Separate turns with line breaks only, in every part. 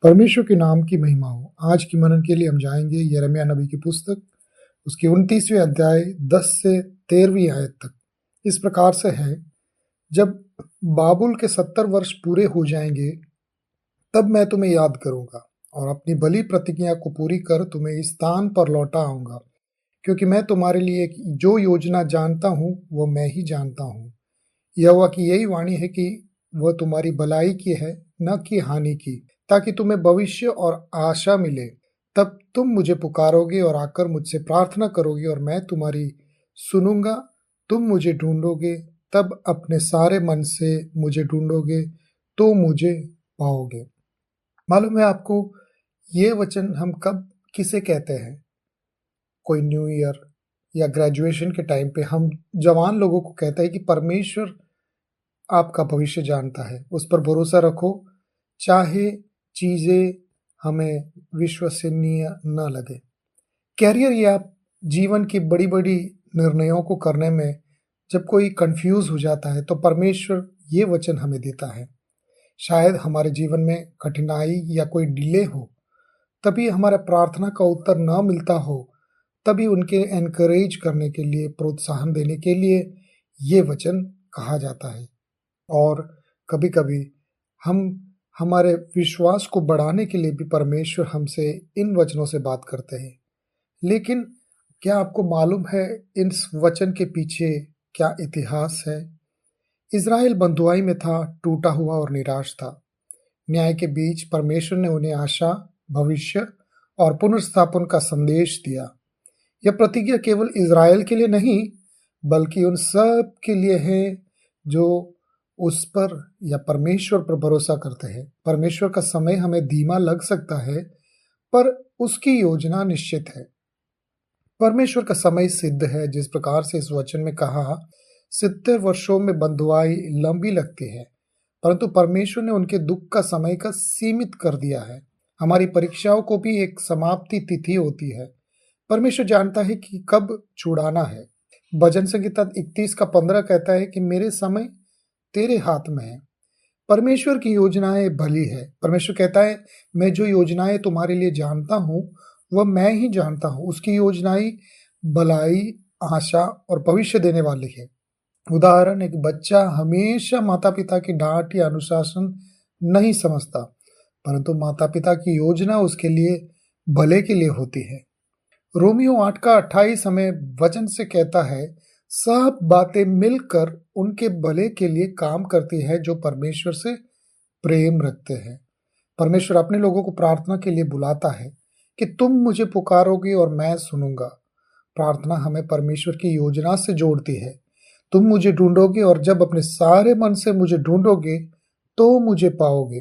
परमेश्वर के नाम की महिमा हो। आज की मनन के लिए हम जाएंगे यिर्मयाह नबी की पुस्तक, उसके 29वें अध्याय 10 से 13वीं आयत तक। इस प्रकार से है, जब बाबुल के 70 वर्ष पूरे हो जाएंगे, तब मैं तुम्हें याद करूंगा और अपनी बलि प्रतिज्ञा को पूरी कर तुम्हें इस स्थान पर लौटा आऊंगा, क्योंकि मैं तुम्हारे लिए जो योजना जानता हूँ वो मैं ही जानता हूँ। यहोवा की यही वाणी है कि वह तुम्हारी भलाई की है, न कि हानि की, ताकि तुम्हें भविष्य और आशा मिले। तब तुम मुझे पुकारोगे और आकर मुझसे प्रार्थना करोगे और मैं तुम्हारी सुनूंगा। तुम मुझे ढूंढोगे, तब अपने सारे मन से मुझे ढूंढोगे तो मुझे पाओगे। मालूम है आपको, ये वचन हम कब किसे कहते हैं? कोई न्यू ईयर या ग्रेजुएशन के टाइम पे हम जवान लोगों को कहते हैं कि परमेश्वर आपका भविष्य जानता है, उस पर भरोसा रखो, चाहे चीजें हमें विश्वसनीय न लगे। कैरियर या जीवन की बड़ी बड़ी निर्णयों को करने में जब कोई कंफ्यूज हो जाता है तो परमेश्वर ये वचन हमें देता है। शायद हमारे जीवन में कठिनाई या कोई डिले हो, तभी हमारा प्रार्थना का उत्तर न मिलता हो, तभी उनके एनकरेज करने के लिए, प्रोत्साहन देने के लिए ये वचन कहा जाता है। और कभी कभी हम हमारे विश्वास को बढ़ाने के लिए भी परमेश्वर हमसे इन वचनों से बात करते हैं। लेकिन क्या आपको मालूम है इस वचन के पीछे क्या इतिहास है? इज़राइल बंधुआई में था, टूटा हुआ और निराश था। न्याय के बीच परमेश्वर ने उन्हें आशा, भविष्य और पुनर्स्थापन का संदेश दिया। यह प्रतिज्ञा केवल इज़राइल के लिए नहीं, बल्कि उन सब के लिए है जो उस पर या परमेश्वर पर भरोसा करते हैं। परमेश्वर का समय हमें धीमा लग सकता है, पर उसकी योजना निश्चित है। परमेश्वर का समय सिद्ध है। जिस प्रकार से इस वचन में कहा, 70 वर्षों में बंधुआई लंबी लगती है, परंतु परमेश्वर ने उनके दुख का समय का सीमित कर दिया है। हमारी परीक्षाओं को भी एक समाप्ति तिथि होती है। परमेश्वर जानता है कि कब छुड़ाना है। भजन संहिता 31:15 कहता है कि मेरे समय तेरे हाथ में है। परमेश्वर की योजनाएं भली है। परमेश्वर कहता है, मैं जो योजनाएं तुम्हारे लिए जानता हूँ वह मैं ही जानता हूँ। उसकी योजनाएं भलाई, आशा और भविष्य देने वाली है। उदाहरण, एक बच्चा हमेशा माता पिता की डांट या अनुशासन नहीं समझता, परंतु माता पिता की योजना उसके लिए भले के लिए होती है। रोमियो 8:28 हमें वचन से कहता है, सब बातें मिलकर उनके भले के लिए काम करती है जो परमेश्वर से प्रेम रखते हैं। परमेश्वर अपने लोगों को प्रार्थना के लिए बुलाता है कि तुम मुझे पुकारोगे और मैं सुनूंगा। प्रार्थना हमें परमेश्वर की योजना से जोड़ती है। तुम मुझे ढूंढोगे और जब अपने सारे मन से मुझे ढूंढोगे तो मुझे पाओगे।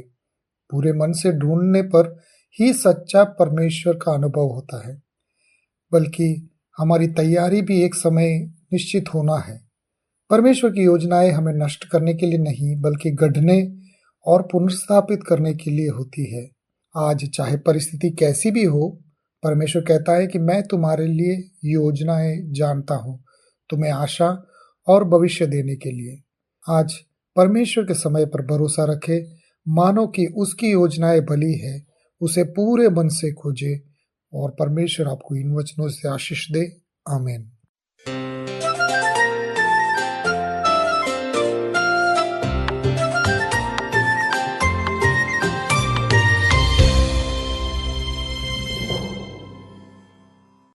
पूरे मन से ढूंढने पर ही सच्चा परमेश्वर का अनुभव होता है। बल्कि हमारी तैयारी भी एक समय निश्चित होना है। परमेश्वर की योजनाएं हमें नष्ट करने के लिए नहीं, बल्कि गढ़ने और पुनर्स्थापित करने के लिए होती है। आज चाहे परिस्थिति कैसी भी हो, परमेश्वर कहता है कि मैं तुम्हारे लिए योजनाएं जानता हूँ, तुम्हें आशा और भविष्य देने के लिए। आज परमेश्वर के समय पर भरोसा रखे, मानो कि उसकी योजनाएं भली है, उसे पूरे मन से खोजे और परमेश्वर आपको इन वचनों से आशीष दे। आमीन।